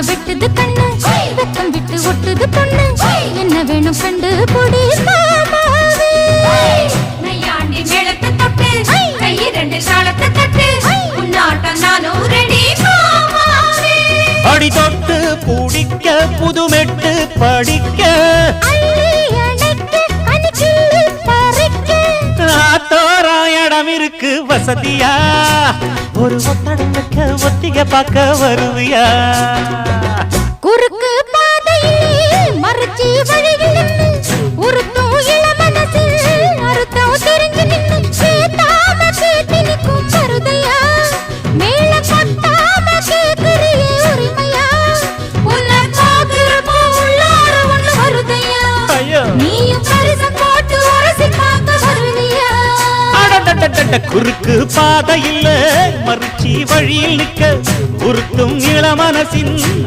வெட்டுது கண்ணு வெக்கம் விட்டு ஒட்டுது பொண்ணு என்ன வேணும் கண்டு பொடி மாமாவே நையாண்டி மேளத்தை தொட்டு கை ரெண்டு தாளத்தை தட்டு உன்னாட்டம் நானும் ரெடி மாமாவே அடி தொட்டு பூடிக்க புதுமெட்டு படிக்க இடம் இருக்கு வசதியா ஒரு ஒத்தடம் வைக்க ஒத்திக பார்க்க வருவியா குறுக்கு பாதையில் மறுச்சி வழியில் உருத்தும் இளமனசில் அறுத்தம் தெரிஞ்சு நின்று சேத்தாம கேட்டு நிற்கும் கருதையா மேல கொட்டாம கேட்கிறியே உரிமையா உன்னை பாக்குறப்போ உள்ளார ஒண்ணு வருதையா நீயும் பரிசம் போட்டு உரசி பார்க்க வருவியா குறுக்கு பாதையில் மறுச்சி வழியில் நிற்க உருத்தும் இளமனசின்